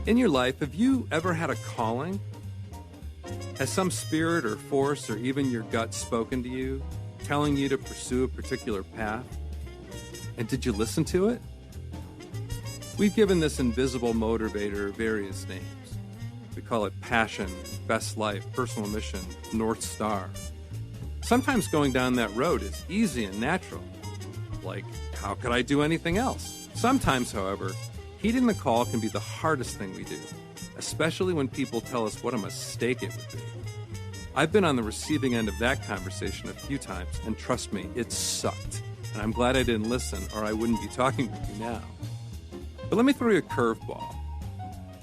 In your life, have you ever had a calling? Has some spirit or force or even your gut spoken to you, telling you to pursue a particular path? And did you listen to it? We've given this invisible motivator various names. We call it passion, best life, personal mission, North Star. Sometimes going down that road is easy and natural. Like, how could I do anything else? Sometimes, however, heeding the call can be the hardest thing we do, especially when people tell us what a mistake it would be. I've been on the receiving end of that conversation a few times, and trust me, it sucked. And I'm glad I didn't listen, or I wouldn't be talking with you now. But let me throw you a curveball.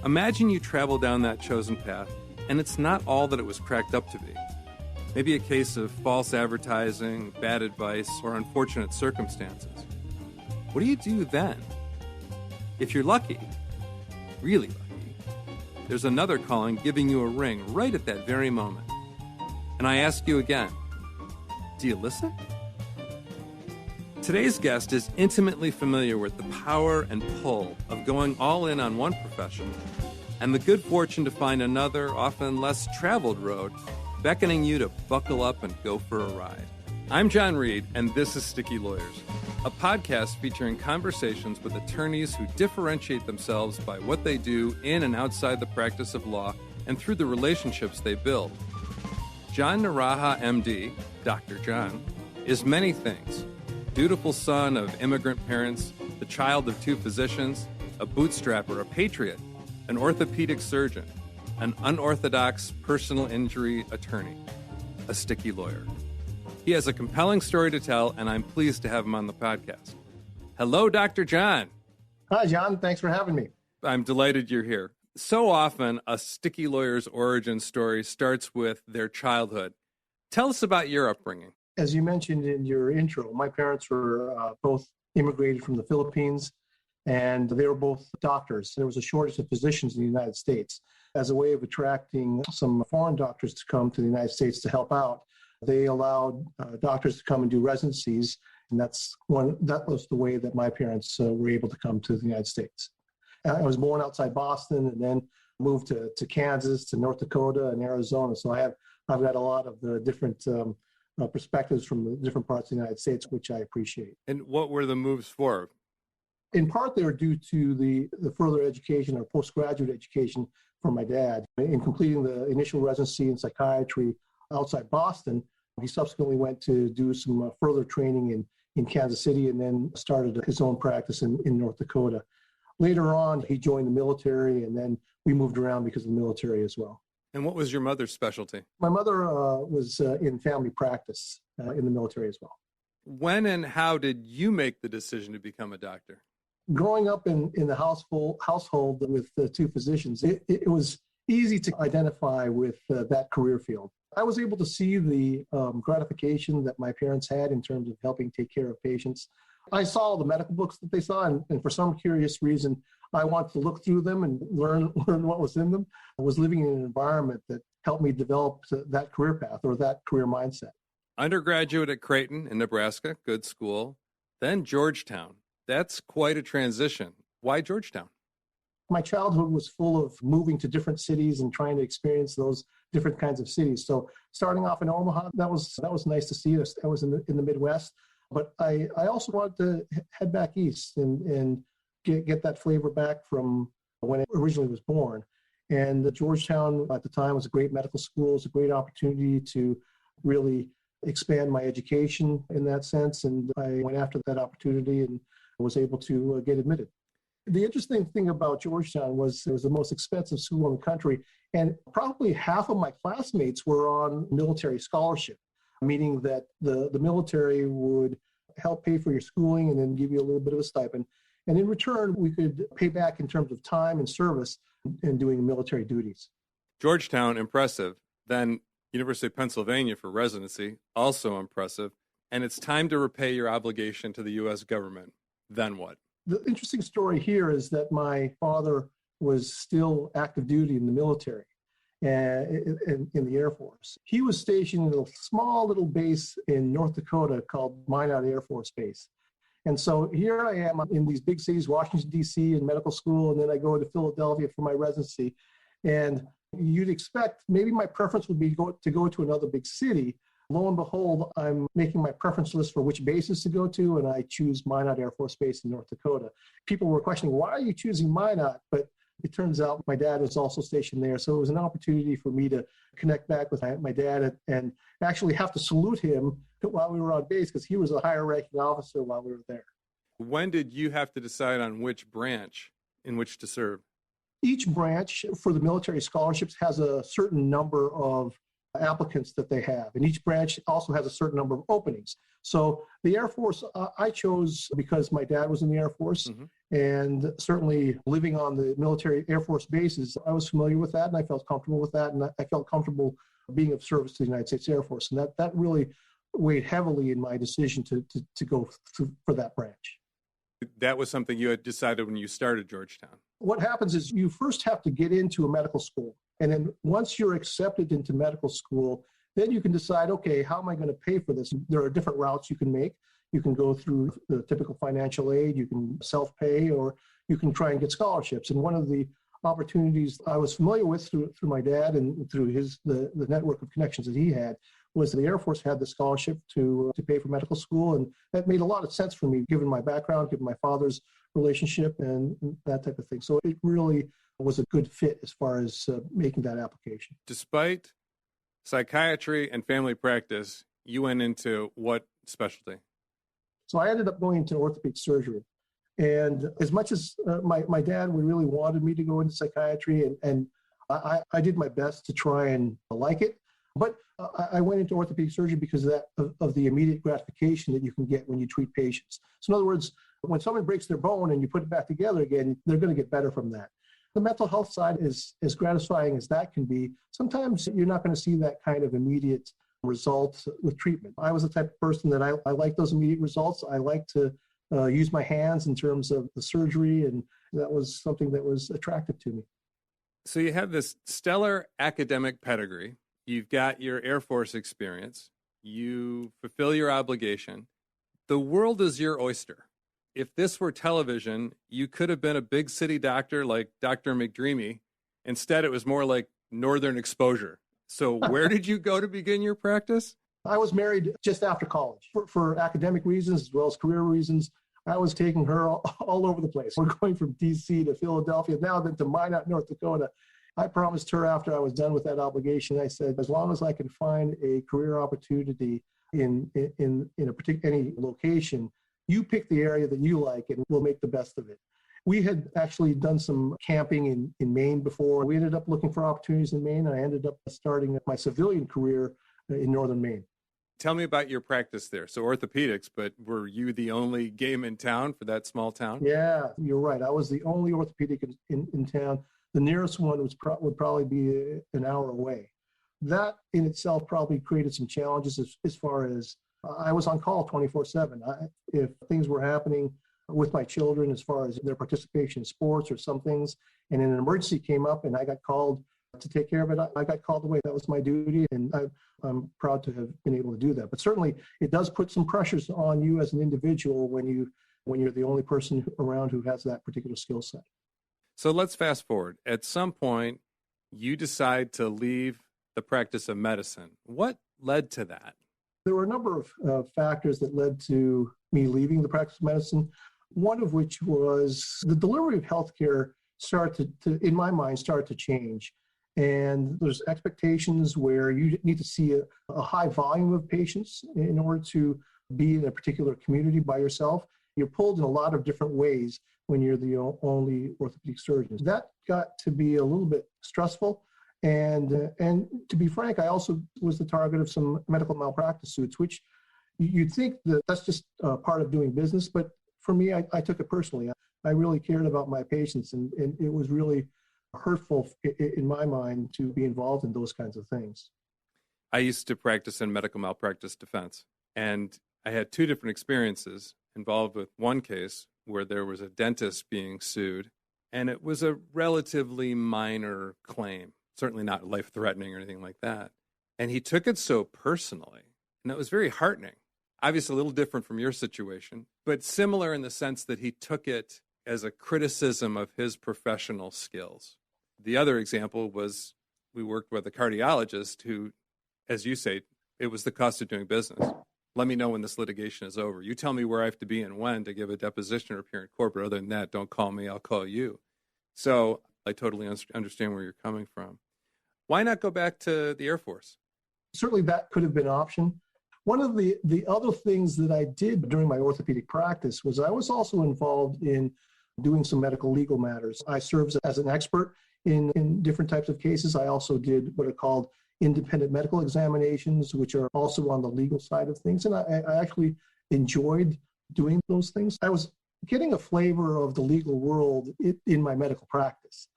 Imagine you travel down that chosen path, and it's not all that it was cracked up to be. Maybe a case of false advertising, bad advice, or unfortunate circumstances. What do you do then? If you're lucky, really lucky, there's another calling giving you a ring right at that very moment. And I ask you again, do you listen? Today's guest is intimately familiar with the power and pull of going all in on one profession and the good fortune to find another, often less traveled road, beckoning you to buckle up and go for a ride. I'm John Reed, and this is Sticky Lawyers, a podcast featuring conversations with attorneys who differentiate themselves by what they do in and outside the practice of law and through the relationships they build. John Naranja, MD, Dr. John, is many things. Dutiful son of immigrant parents, the child of two physicians, a bootstrapper, a patriot, an orthopedic surgeon, an unorthodox personal injury attorney, a sticky lawyer. He has a compelling story to tell, and I'm pleased to have him on the podcast. Hello, Dr. John. Hi, John. Thanks for having me. I'm delighted you're here. So often, a sticky lawyer's origin story starts with their childhood. Tell us about your upbringing. As you mentioned in your intro, my parents were both immigrated from the Philippines, and they were both doctors. There was a shortage of physicians in the United States. As a way of attracting some foreign doctors to come to the United States to help out, they allowed doctors to come and do residencies, and that was the way that my parents were able to come to the United States. I was born outside Boston and then moved to Kansas, to North Dakota, and Arizona. So I've got a lot of the different perspectives from the different parts of the United States, which I appreciate. And what were the moves for? In part, they were due to the further education or postgraduate education from my dad. In completing the initial residency in psychiatry outside Boston, he subsequently went to do some further training in Kansas City and then started his own practice in North Dakota. Later on, he joined the military, and then we moved around because of the military as well. And what was your mother's specialty? My mother was in family practice in the military as well. When and how did you make the decision to become a doctor? Growing up in the household with the two physicians, it was easy to identify with that career field. I was able to see the gratification that my parents had in terms of helping take care of patients. I saw the medical books that they saw, and for some curious reason, I wanted to look through them and learn what was in them. I was living in an environment that helped me develop that career path or that career mindset. Undergraduate at Creighton in Nebraska, good school. Then Georgetown. That's quite a transition. Why Georgetown? My childhood was full of moving to different cities and trying to experience those different kinds of cities. So starting off in Omaha, that was nice to see. I was in the Midwest, but I also wanted to head back east and get that flavor back from when it originally was born. And Georgetown at the time was a great medical school. It was a great opportunity to really expand my education in that sense. And I went after that opportunity and was able to get admitted. The interesting thing about Georgetown was it was the most expensive school in the country, and probably half of my classmates were on military scholarship, meaning that the military would help pay for your schooling and then give you a little bit of a stipend. And in return, we could pay back in terms of time and service in doing military duties. Georgetown, impressive. Then University of Pennsylvania for residency, also impressive. And it's time to repay your obligation to the U.S. government. Then what? The interesting story here is that my father was still active duty in the military and in the Air Force. He was stationed in a small little base in North Dakota called Minot Air Force Base. And so here I am in these big cities, Washington, D.C. in medical school, and then I go to Philadelphia for my residency. And you'd expect maybe my preference would be to go to another big city. Lo and behold, I'm making my preference list for which bases to go to, and I choose Minot Air Force Base in North Dakota. People were questioning, why are you choosing Minot? But it turns out my dad was also stationed there. So it was an opportunity for me to connect back with my dad and actually have to salute him while we were on base because he was a higher ranking officer while we were there. When did you have to decide on which branch in which to serve? Each branch for the military scholarships has a certain number of applicants that they have, and each branch also has a certain number of openings. So the Air Force, I chose because my dad was in the Air Force, and certainly living on the military Air Force bases, I was familiar with that, and I felt comfortable with that, and I felt comfortable being of service to the United States Air Force, and that really weighed heavily in my decision to go for that branch. That was something you had decided when you started Georgetown. What happens is you first have to get into a medical school. And then once you're accepted into medical school, then you can decide, okay, how am I going to pay for this? There are different routes you can make. You can go through the typical financial aid, you can self-pay, or you can try and get scholarships. And one of the opportunities I was familiar with through my dad and through the network of connections that he had was the Air Force had the scholarship to pay for medical school. And that made a lot of sense for me, given my background, given my father's relationship and that type of thing. So it really was a good fit as far as making that application. Despite psychiatry and family practice, you went into what specialty? So I ended up going into orthopedic surgery. And as much as my dad really wanted me to go into psychiatry, and I did my best to try and like it, but I went into orthopedic surgery because of the immediate gratification that you can get when you treat patients. So in other words, when someone breaks their bone and you put it back together again, they're going to get better from that. The mental health side is as gratifying as that can be. Sometimes you're not going to see that kind of immediate result with treatment. I was the type of person that I like those immediate results. I like to use my hands in terms of the surgery, and that was something that was attractive to me. So you have this stellar academic pedigree. You've got your Air Force experience. You fulfill your obligation. The world is your oyster. If this were television, you could have been a big city doctor like Dr. McDreamy. Instead, it was more like Northern Exposure. So where did you go to begin your practice? I was married just after college for academic reasons as well as career reasons. I was taking her all over the place. We're going from D.C. to Philadelphia, now then to Minot, North Dakota. I promised her after I was done with that obligation, I said, as long as I can find a career opportunity in a particular any location, you pick the area that you like and we'll make the best of it. We had actually done some camping in Maine before. We ended up looking for opportunities in Maine, and I ended up starting my civilian career in northern Maine. Tell me about your practice there. So orthopedics, but were you the only game in town for that small town? Yeah, you're right. I was the only orthopedic in town. The nearest one would probably be an hour away. That in itself probably created some challenges as far as I was on call 24/7. If things were happening with my children as far as their participation in sports or some things, and an emergency came up and I got called to take care of it, I got called away. That was my duty, and I'm proud to have been able to do that. But certainly it does put some pressures on you as an individual when you're the only person around who has that particular skill set. So let's fast forward. At some point, you decide to leave the practice of medicine. What led to that? There were a number of factors that led to me leaving the practice of medicine, one of which was the delivery of healthcare started to, in my mind, start to change. And there's expectations where you need to see a high volume of patients in order to be in a particular community by yourself. You're pulled in a lot of different ways when you're the only orthopedic surgeon. That got to be a little bit stressful. And to be frank, I also was the target of some medical malpractice suits, which you'd think that that's just part of doing business. But for me, I took it personally. I really cared about my patients, and it was really hurtful in my mind to be involved in those kinds of things. I used to practice in medical malpractice defense, and I had two different experiences involved with one case where there was a dentist being sued, and it was a relatively minor claim, certainly not life-threatening or anything like that. And he took it so personally, and it was very heartening. Obviously a little different from your situation, but similar in the sense that he took it as a criticism of his professional skills. The other example was we worked with a cardiologist who, as you say, it was the cost of doing business. Let me know when this litigation is over. You tell me where I have to be and when to give a deposition or appear in court, but other than that, don't call me, I'll call you. So I totally understand where you're coming from. Why not go back to the Air Force? Certainly that could have been an option. One of the other things that I did during my orthopedic practice was I was also involved in doing some medical legal matters. I served as an expert in different types of cases. I also did what are called independent medical examinations, which are also on the legal side of things. And I actually enjoyed doing those things. I was getting a flavor of the legal world in my medical practice.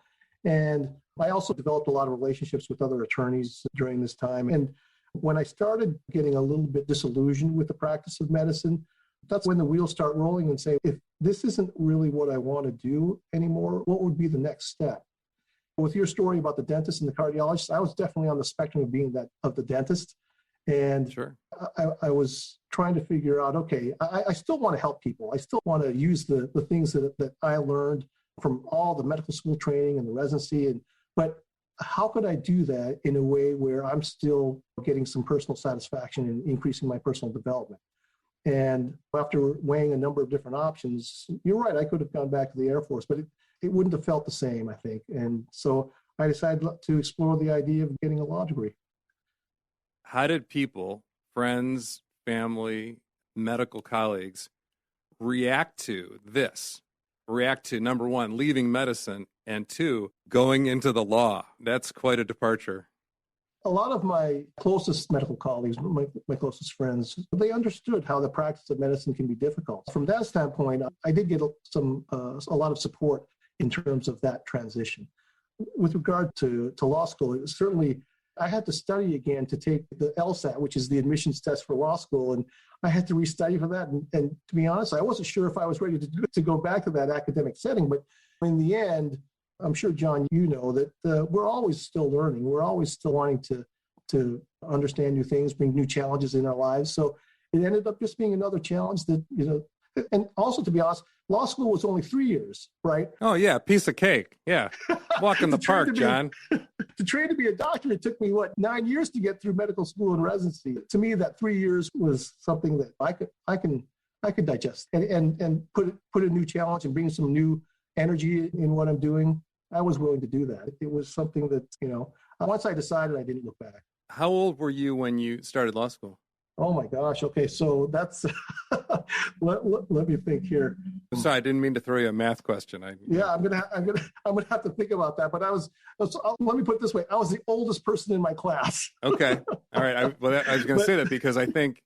And I also developed a lot of relationships with other attorneys during this time. And when I started getting a little bit disillusioned with the practice of medicine, that's when the wheels start rolling and say, if this isn't really what I want to do anymore, what would be the next step? With your story about the dentist and the cardiologist, I was definitely on the spectrum of being of the dentist. And sure. I was trying to figure out, okay, I still want to help people. I still want to use the things that I learned from all the medical school training and the residency. But how could I do that in a way where I'm still getting some personal satisfaction and increasing my personal development? And after weighing a number of different options, you're right, I could have gone back to the Air Force, but it wouldn't have felt the same, I think. And so I decided to explore the idea of getting a law degree. How did people, friends, family, medical colleagues, react to this? React to, number one, leaving medicine, and two, going into the law? That's quite a departure. A lot of my closest medical colleagues, my closest friends, they understood how the practice of medicine can be difficult. From that standpoint, I did get a lot of support in terms of that transition. With regard to law school, it was certainly, I had to study again to take the LSAT, which is the admissions test for law school, and I had to restudy for that. And to be honest, I wasn't sure if I was ready to go back to that academic setting. But in the end, I'm sure, John, you know that we're always still learning. We're always still wanting to understand new things, bring new challenges in our lives. So it ended up just being another challenge that, and also, to be honest, law school was only 3 years, right? Oh, yeah, piece of cake. Yeah. Walk in the park, John. To train to be a doctor, it took me, 9 years to get through medical school and residency. To me, that 3 years was something that I could digest and put a new challenge and bring some new energy in what I'm doing. I was willing to do that. It was something that, once I decided, I didn't look back. How old were you when you started law school? Oh my gosh. Okay. So that's, let me think here. Sorry, I didn't mean to throw you a math question. I'm going to have to think about that. But let me put it this way. I was the oldest person in my class. Okay. All right. I was going to say that because I think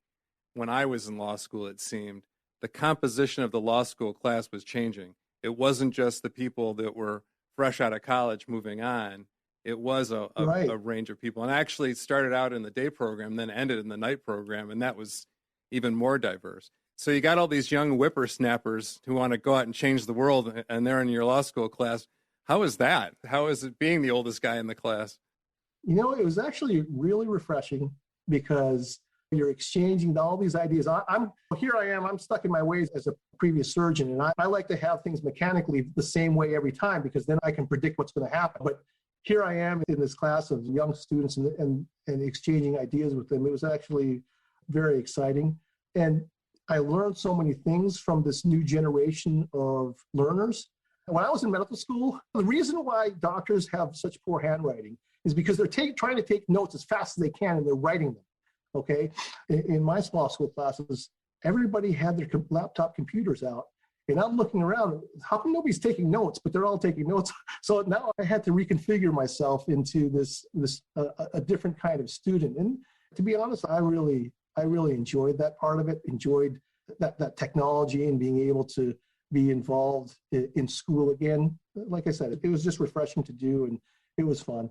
when I was in law school, it seemed the composition of the law school class was changing. It wasn't just the people that were fresh out of college moving on. It was a range of people. And I actually started out in the day program, then ended in the night program, and that was even more diverse. So you got all these young whippersnappers who want to go out and change the world, and they're in your law school class. How is that? How is it being the oldest guy in the class? It was actually really refreshing because you're exchanging all these ideas. I'm stuck in my ways as a previous surgeon, and I like to have things mechanically the same way every time because then I can predict what's going to happen. But here I am in this class of young students and exchanging ideas with them. It was actually very exciting. And I learned so many things from this new generation of learners. When I was in medical school, the reason why doctors have such poor handwriting is because they're trying to take notes as fast as they can and they're writing them. Okay. In my law school classes, everybody had their laptop computers out. And I'm looking around, how come nobody's taking notes, but they're all taking notes? So now I had to reconfigure myself into a different kind of student. And to be honest, I really enjoyed that part of it, enjoyed that technology and being able to be involved in school again. Like I said, it was just refreshing to do and it was fun.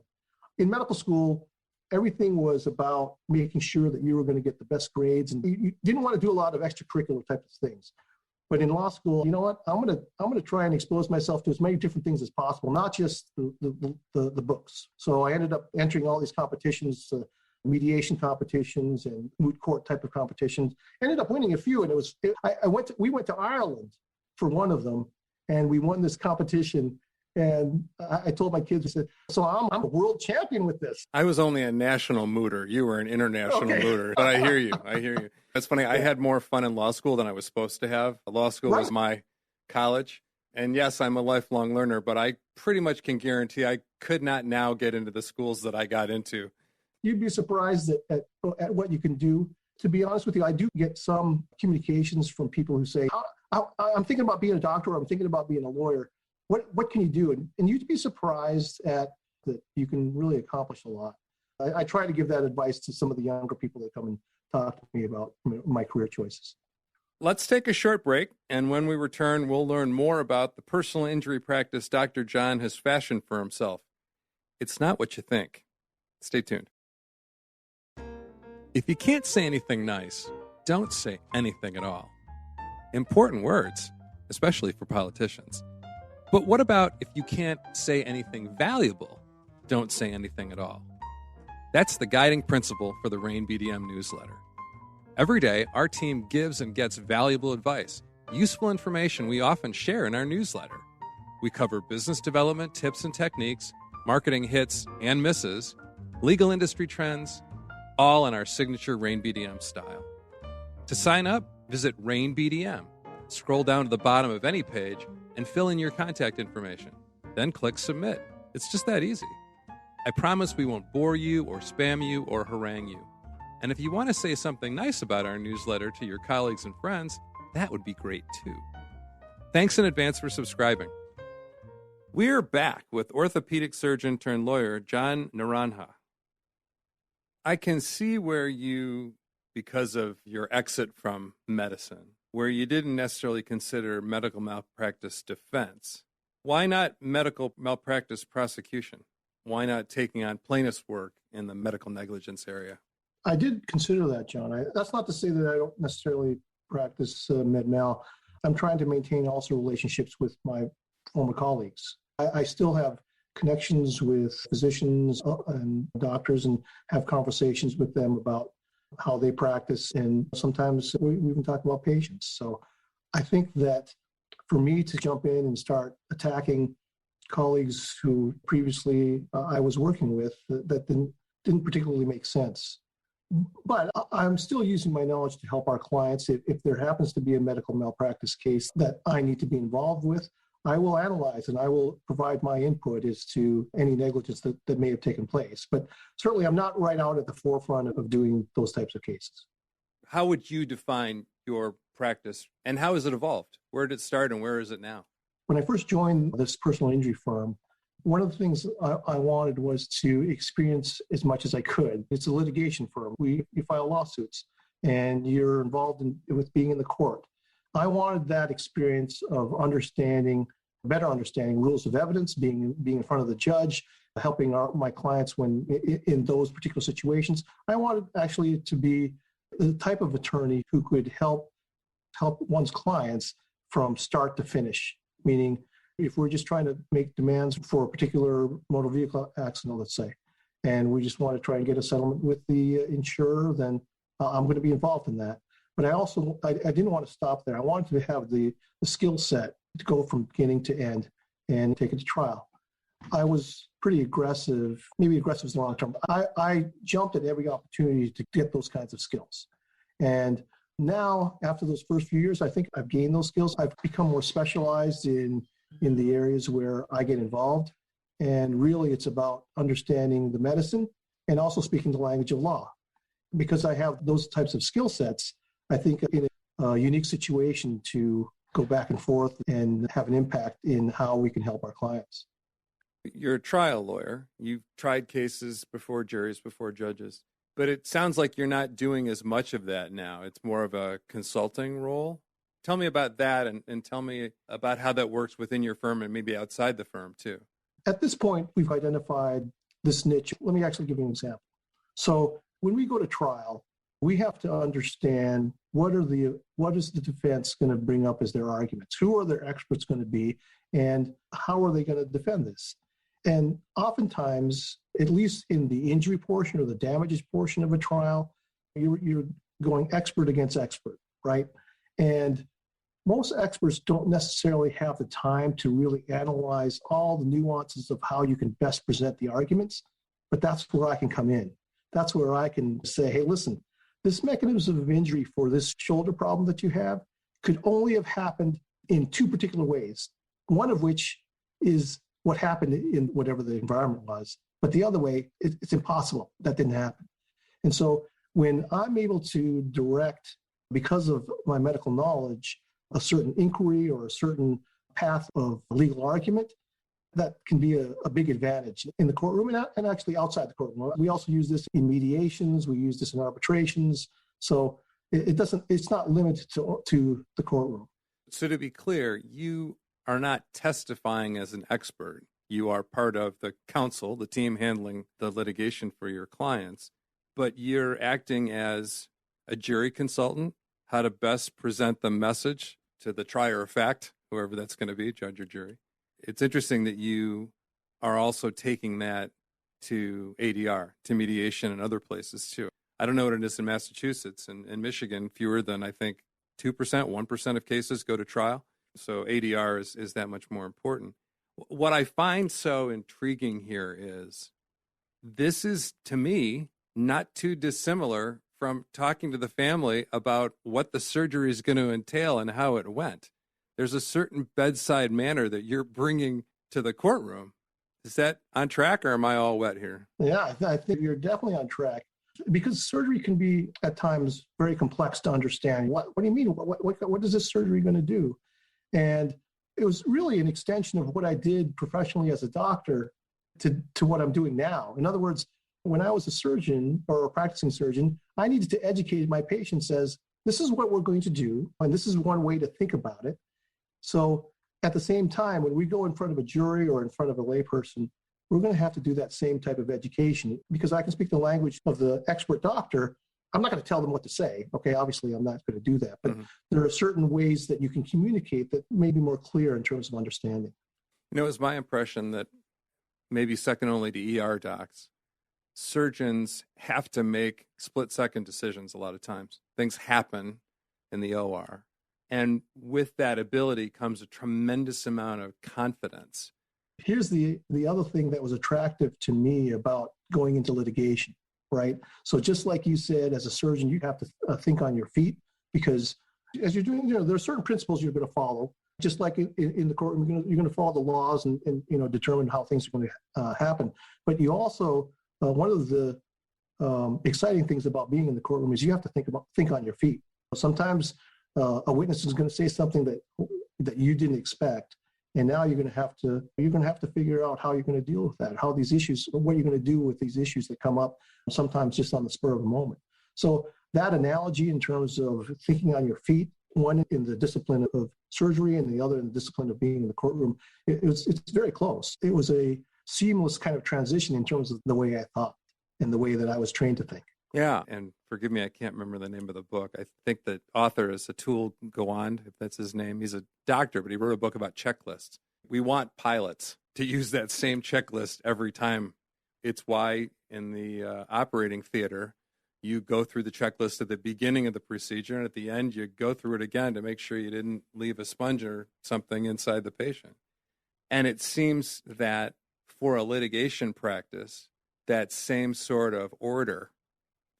In medical school, everything was about making sure that you were going to get the best grades and you didn't want to do a lot of extracurricular types of things. But in law school, you know what? I'm going to try and expose myself to as many different things as possible, not just the books. So I ended up entering all these competitions mediation competitions and moot court type of competitions. Ended up winning a few, and we went to Ireland for one of them, and we won this competition. And I told my kids, I said, so I'm a world champion with this. I was only a national mooter. You were an international mooter. But I hear you. That's funny. I had more fun in law school than I was supposed to have. Law school was my college. And yes, I'm a lifelong learner, but I pretty much can guarantee I could not now get into the schools that I got into. You'd be surprised at what you can do. To be honest with you, I do get some communications from people who say, I'm thinking about being a doctor, or I'm thinking about being a lawyer. What can you do? And you'd be surprised at that you can really accomplish a lot. I try to give that advice to some of the younger people that come and talk to me about my career choices. Let's take a short break, and when we return, we'll learn more about the personal injury practice Dr. John has fashioned for himself. It's not what you think. Stay tuned. If you can't say anything nice, don't say anything at all. Important words, especially for politicians. But what about if you can't say anything valuable? Don't say anything at all. That's the guiding principle for the Rain BDM newsletter. Every day, our team gives and gets valuable advice, useful information we often share in our newsletter. We cover business development tips and techniques, marketing hits and misses, legal industry trends, all in our signature Rain BDM style. To sign up, visit Rain BDM. Scroll down to the bottom of any page and fill in your contact information. Then click Submit. It's just that easy. I promise we won't bore you or spam you or harangue you. And if you want to say something nice about our newsletter to your colleagues and friends, that would be great too. Thanks in advance for subscribing. We're back with orthopedic surgeon turned lawyer John Naranja. I can see where you, because of your exit from medicine, where you didn't necessarily consider medical malpractice defense. Why not medical malpractice prosecution? Why not taking on plaintiff's work in the medical negligence area? I did consider that, John. That's not to say that I don't necessarily practice med-mal. I'm trying to maintain also relationships with my former colleagues. I still have connections with physicians and doctors and have conversations with them about how they practice. And sometimes we even talk about patients. So I think that for me to jump in and start attacking colleagues who previously I was working with, that didn't particularly make sense. But I'm still using my knowledge to help our clients. If there happens to be a medical malpractice case that I need to be involved with, I will analyze and I will provide my input as to any negligence that may have taken place. But certainly I'm not right out at the forefront of doing those types of cases. How would you define your practice and how has it evolved? Where did it start and where is it now? When I first joined this personal injury firm, one of the things I wanted was to experience as much as I could. It's a litigation firm. You file lawsuits and you're involved with being in the court. I wanted that experience of better understanding rules of evidence, being in front of the judge, helping my clients when in those particular situations. I wanted actually to be the type of attorney who could help one's clients from start to finish, meaning if we're just trying to make demands for a particular motor vehicle accident, let's say, and we just want to try and get a settlement with the insurer, then I'm going to be involved in that. But I didn't want to stop there. I wanted to have the skill set to go from beginning to end and take it to trial. I was pretty aggressive, maybe aggressive is the wrong term. I jumped at every opportunity to get those kinds of skills. And now, after those first few years, I think I've gained those skills. I've become more specialized in the areas where I get involved. And really, it's about understanding the medicine and also speaking the language of law. Because I have those types of skill sets, I think in a unique situation to go back and forth and have an impact in how we can help our clients. You're a trial lawyer. You've tried cases before juries, before judges. But it sounds like you're not doing as much of that now. It's more of a consulting role. Tell me about that and tell me about how that works within your firm and maybe outside the firm too. At this point, we've identified this niche. Let me actually give you an example. So when we go to trial, we have to understand what is the defense going to bring up as their arguments? Who are their experts going to be? And how are they going to defend this? And oftentimes, at least in the injury portion or the damages portion of a trial, you're going expert against expert, right? And most experts don't necessarily have the time to really analyze all the nuances of how you can best present the arguments, but that's where I can come in. That's where I can say, hey, listen, this mechanism of injury for this shoulder problem that you have could only have happened in two particular ways, one of which is what happened in whatever the environment was, but the other way, it's impossible. That didn't happen. And so when I'm able to direct, because of my medical knowledge, a certain inquiry or a certain path of legal argument, that can be a big advantage in the courtroom and actually outside the courtroom. We also use this in mediations. We use this in arbitrations. So it's not limited to the courtroom. So to be clear, you are not testifying as an expert. You are part of the counsel, the team handling the litigation for your clients, but you're acting as a jury consultant, how to best present the message to the trier of fact, whoever that's going to be, judge or jury. It's interesting that you are also taking that to ADR, to mediation and other places too. I don't know what it is in Massachusetts and in Michigan, fewer than I think 2%, 1% of cases go to trial. So ADR is that much more important. What I find so intriguing here is this is, to me, not too dissimilar from talking to the family about what the surgery is going to entail and how it went. There's a certain bedside manner that you're bringing to the courtroom. Is that on track, or am I all wet here? Yeah, I think you're definitely on track, because surgery can be at times very complex to understand. What do you mean? What is this surgery going to do? And it was really an extension of what I did professionally as a doctor to what I'm doing now. In other words, when I was a surgeon or a practicing surgeon, I needed to educate my patients as this is what we're going to do, and this is one way to think about it. So at the same time, when we go in front of a jury or in front of a layperson, we're going to have to do that same type of education, because I can speak the language of the expert doctor. I'm not going to tell them what to say. Okay, obviously I'm not going to do that, but there are certain ways that you can communicate that may be more clear in terms of understanding. You know, it's my impression that maybe second only to ER docs, surgeons have to make split-second decisions a lot of times. Things happen in the OR. And with that ability comes a tremendous amount of confidence. Here's the other thing that was attractive to me about going into litigation, right? So just like you said, as a surgeon, you have to think on your feet, because as you're doing, there are certain principles you're going to follow. Just like in the courtroom, you're going to follow the laws and determine how things are going to happen. But you also, one of the exciting things about being in the courtroom is you have to think on your feet. Sometimes a witness is going to say something that you didn't expect, and now you're going to have to figure out how you're going to deal with that, what you're going to do with these issues that come up sometimes just on the spur of the moment. So that analogy in terms of thinking on your feet, one in the discipline of surgery and the other in the discipline of being in the courtroom, it's very close. It was a seamless kind of transition in terms of the way I thought and the way that I was trained to think. Yeah, and forgive me, I can't remember the name of the book. I think the author is Atul Gawande, if that's his name. He's a doctor, but he wrote a book about checklists. We want pilots to use that same checklist every time. It's why in the operating theater, you go through the checklist at the beginning of the procedure, and at the end, you go through it again to make sure you didn't leave a sponge or something inside the patient. And it seems that for a litigation practice, that same sort of order,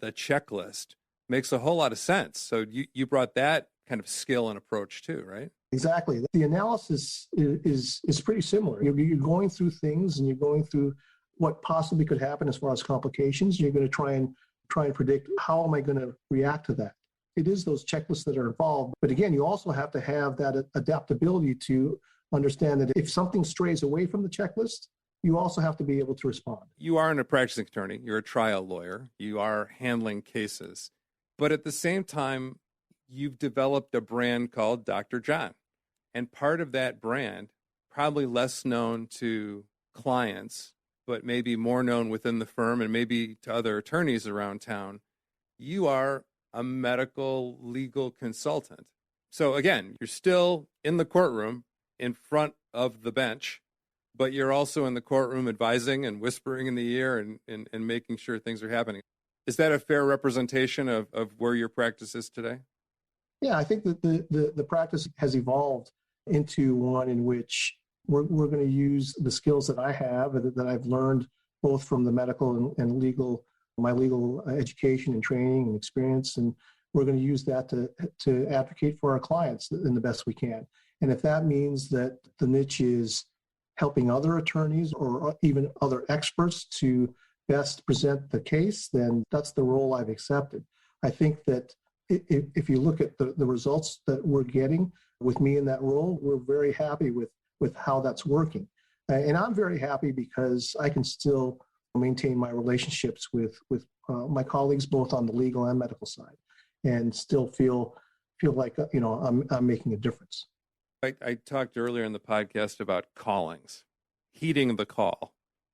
the checklist, makes a whole lot of sense. So you brought that kind of skill and approach too, right? Exactly. The analysis is pretty similar. You're going through things, and you're going through what possibly could happen as far as complications. You're going to try and predict, how am I going to react to that? It is those checklists that are involved. But again, you also have to have that adaptability to understand that if something strays away from the checklist, you also have to be able to respond. You aren't a practicing attorney. You're a trial lawyer. You are handling cases. But at the same time, you've developed a brand called Dr. John. And part of that brand, probably less known to clients, but maybe more known within the firm and maybe to other attorneys around town, you are a medical legal consultant. So again, you're still in the courtroom in front of the bench, but you're also in the courtroom advising and whispering in the ear and making sure things are happening. Is that a fair representation of where your practice is today? Yeah, I think that the practice has evolved into one in which we're going to use the skills that I have that I've learned both from the medical and legal, my legal education and training and experience, and we're going to use that to advocate for our clients in the best we can. And if that means that the niche is helping other attorneys or even other experts to best present the case, then that's the role I've accepted. I think that if you look at the results that we're getting with me in that role, we're very happy with how that's working. And I'm very happy because I can still maintain my relationships with my colleagues, both on the legal and medical side, and still feel like, I'm making a difference. I talked earlier in the podcast about callings, heeding the call.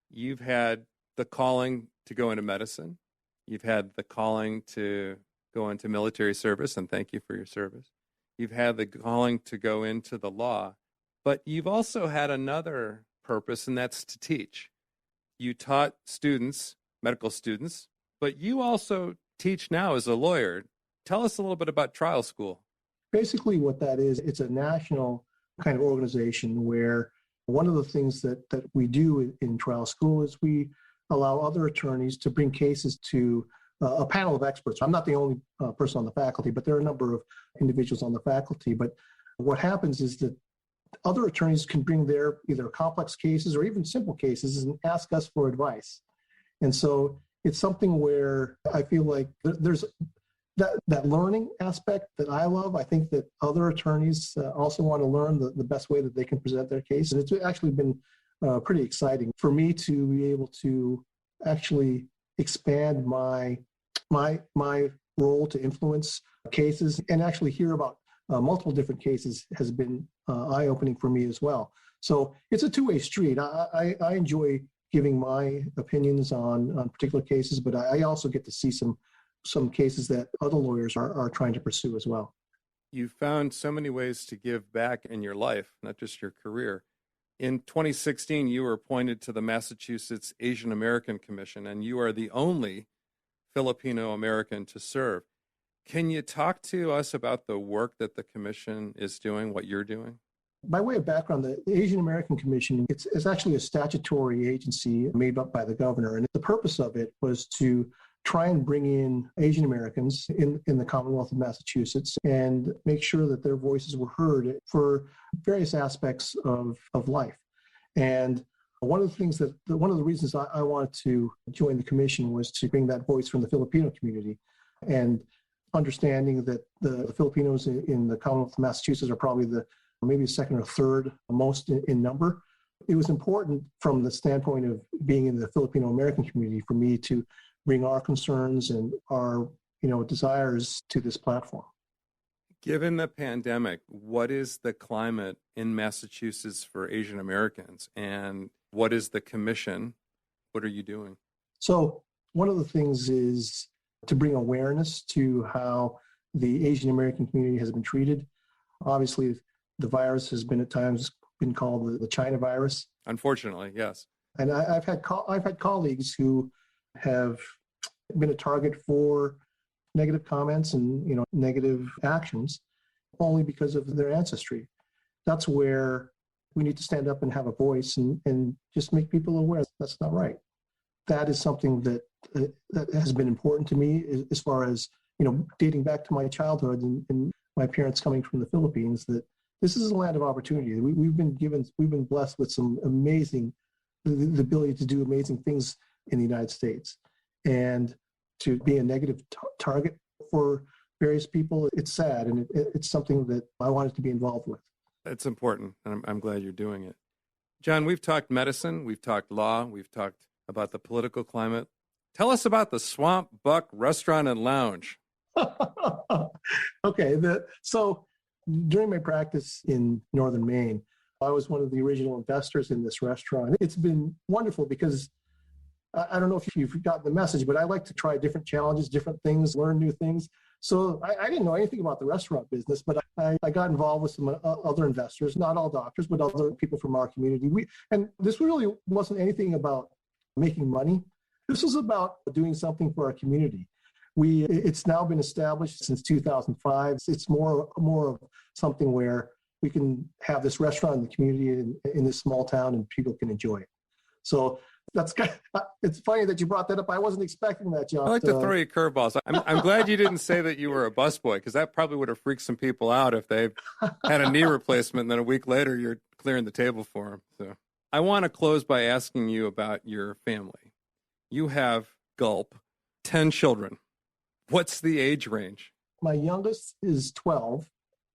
You've had the calling to go into medicine. You've had the calling to go into military service, and thank you for your service. You've had the calling to go into the law, but you've also had another purpose, and that's to teach. You taught students, medical students, but you also teach now as a lawyer. Tell us a little bit about trial school. Basically what that is, it's a national kind of organization where one of the things that we do in trial school is we allow other attorneys to bring cases to a panel of experts. I'm not the only person on the faculty, but there are a number of individuals on the faculty. But what happens is that other attorneys can bring their either complex cases or even simple cases and ask us for advice. And so it's something where I feel like there's that learning aspect that I love. I think that other attorneys also want to learn the best way that they can present their case. And it's actually been pretty exciting for me to be able to actually expand my role to influence cases and actually hear about multiple different cases has been eye-opening for me as well. So it's a two-way street. I enjoy giving my opinions on particular cases, but I also get to see some cases that other lawyers are trying to pursue as well. You found so many ways to give back in your life, not just your career. In 2016, you were appointed to the Massachusetts Asian American Commission, and you are the only Filipino American to serve. Can you talk to us about the work that the commission is doing, what you're doing? By way of background, the Asian American Commission, it's actually a statutory agency made up by the governor, and the purpose of it was to try and bring in Asian Americans in the Commonwealth of Massachusetts and make sure that their voices were heard for various aspects of life. And one of the reasons I wanted to join the commission was to bring that voice from the Filipino community, and understanding that the Filipinos in the Commonwealth of Massachusetts are probably maybe second or third most in number. It was important from the standpoint of being in the Filipino American community for me to bring our concerns and our desires to this platform. Given the pandemic, what is the climate in Massachusetts for Asian Americans, and what is the commission? What are you doing? So one of the things is to bring awareness to how the Asian American community has been treated. Obviously, the virus has been at times been called the China virus. Unfortunately, yes. And I've had colleagues who have been a target for negative comments and negative actions only because of their ancestry. That's where we need to stand up and have a voice and just make people aware that's not right. That is something that has been important to me as far as dating back to my childhood and my parents coming from the Philippines, that this is a land of opportunity. We've been blessed with some amazing, the ability to do amazing things in the United States. And to be a negative target for various people, it's sad, and it's something that I wanted to be involved with. It's important, and I'm glad you're doing it. John, we've talked medicine, we've talked law, we've talked about the political climate. Tell us about the Swamp Buck Restaurant and Lounge. Okay, so during my practice in northern Maine, I was one of the original investors in this restaurant. It's been wonderful because I don't know if you've gotten the message, but I like to try different challenges, different things, learn new things. So I didn't know anything about the restaurant business, but I got involved with some other investors, not all doctors, but other people from our community. And this really wasn't anything about making money. This was about doing something for our community. It's now been established since 2005. It's more of something where we can have this restaurant in the community in this small town and people can enjoy it. So it's funny that you brought that up. I wasn't expecting that, John. I like to throw you curveballs. I'm glad you didn't say that you were a busboy, because that probably would have freaked some people out if they had a knee replacement and then a week later you're clearing the table for them. So I want to close by asking you about your family. You have, gulp, 10 children. What's the age range? My youngest is 12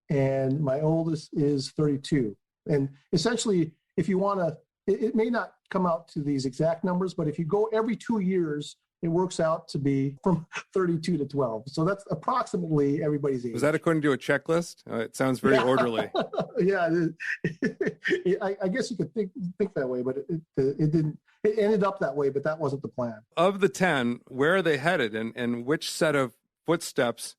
and my oldest is 32. And essentially, if you want to, it may not come out to these exact numbers, but if you go every 2 years, it works out to be from 32 to 12. So that's approximately everybody's age. Was that according to a checklist? It sounds very orderly. Yeah, I guess you could think that way, but it didn't. It ended up that way, but that wasn't the plan. Of the 10, where are they headed, and which set of footsteps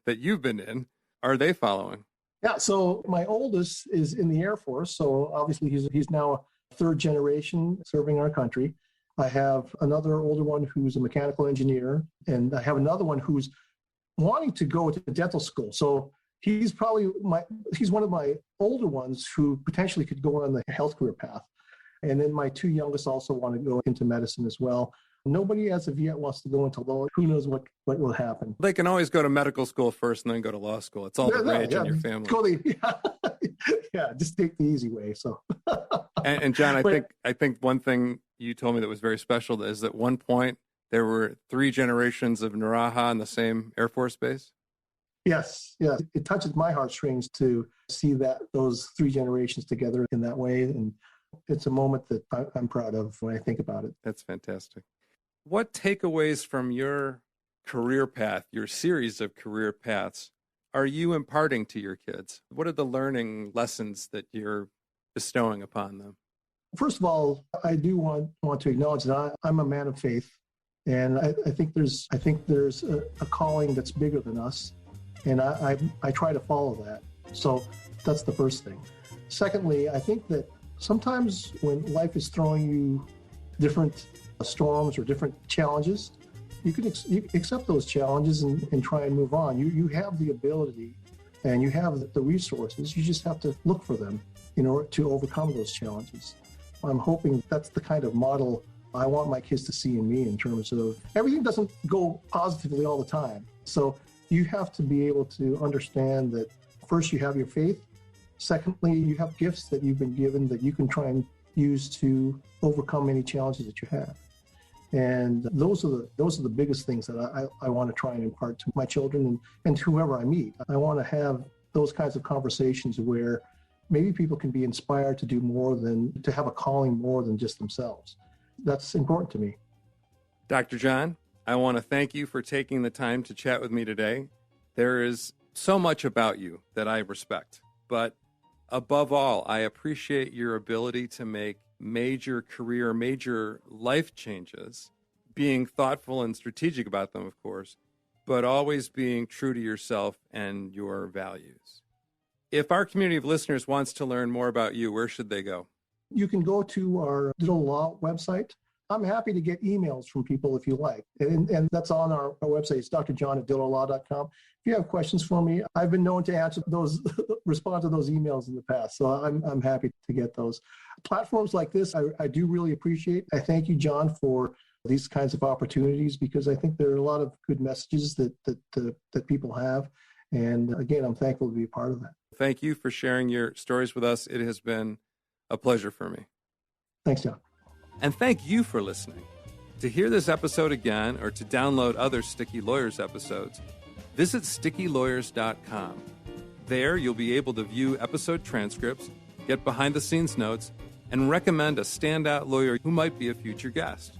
that you've been in are they following? Yeah, so my oldest is in the Air Force, so obviously he's now a third generation serving our country. I have another older one who's a mechanical engineer, and I have another one who's wanting to go to dental school. So he's one of my older ones who potentially could go on the health career path. And then my two youngest also want to go into medicine as well. Nobody as of yet wants to go into law. Who knows what will happen? They can always go to medical school first and then go to law school. It's all the rage in your family. Yeah, just take the easy way. So, and John, I think one thing you told me that was very special is that at one point there were 3 generations of Naranja on the same Air Force base. Yes. It touches my heartstrings to see those 3 generations together in that way, and it's a moment that I'm proud of when I think about it. That's fantastic. What takeaways from your career path, your series of career paths, are you imparting to your kids? What are the learning lessons that you're bestowing upon them? First of all, I do want to acknowledge that I'm a man of faith, and I think there's a calling that's bigger than us, and I try to follow that. So that's the first thing. Secondly, I think that sometimes when life is throwing you different storms or different challenges, you can accept those challenges and try and move on. You have the ability and you have the resources. You just have to look for them in order to overcome those challenges. I'm hoping that's the kind of model I want my kids to see in me, in terms of everything doesn't go positively all the time. So you have to be able to understand that first you have your faith. Secondly, you have gifts that you've been given that you can try and use to overcome any challenges that you have. And those are the biggest things that I want to try and impart to my children and whoever I meet. I want to have those kinds of conversations where maybe people can be inspired to do more to have a calling more than just themselves. That's important to me. Dr. John, I want to thank you for taking the time to chat with me today. There is so much about you that I respect, but above all, I appreciate your ability to make major life changes, being thoughtful and strategic about them, of course, but always being true to yourself and your values. If our community of listeners wants to learn more about you, where should they go? You can go to our Digital Law website. I'm happy to get emails from people if you like. And that's on our website. It's drjohn@digital.law.com. If you have questions for me, I've been known to respond to those emails in the past. So I'm happy to get those. Platforms like this, I do really appreciate. I thank you, John, for these kinds of opportunities, because I think there are a lot of good messages that people have. And again, I'm thankful to be a part of that. Thank you for sharing your stories with us. It has been a pleasure for me. Thanks, John. And thank you for listening. To hear this episode again or to download other Sticky Lawyers episodes, visit stickylawyers.com. There you'll be able to view episode transcripts, get behind-the-scenes notes, and recommend a standout lawyer who might be a future guest.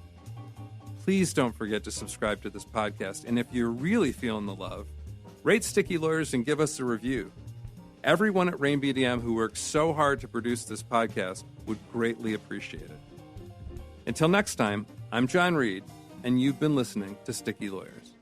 Please don't forget to subscribe to this podcast, and if you're really feeling the love, rate Sticky Lawyers and give us a review. Everyone at Rain BDM who works so hard to produce this podcast would greatly appreciate it. Until next time, I'm John Reed, and you've been listening to Sticky Lawyers.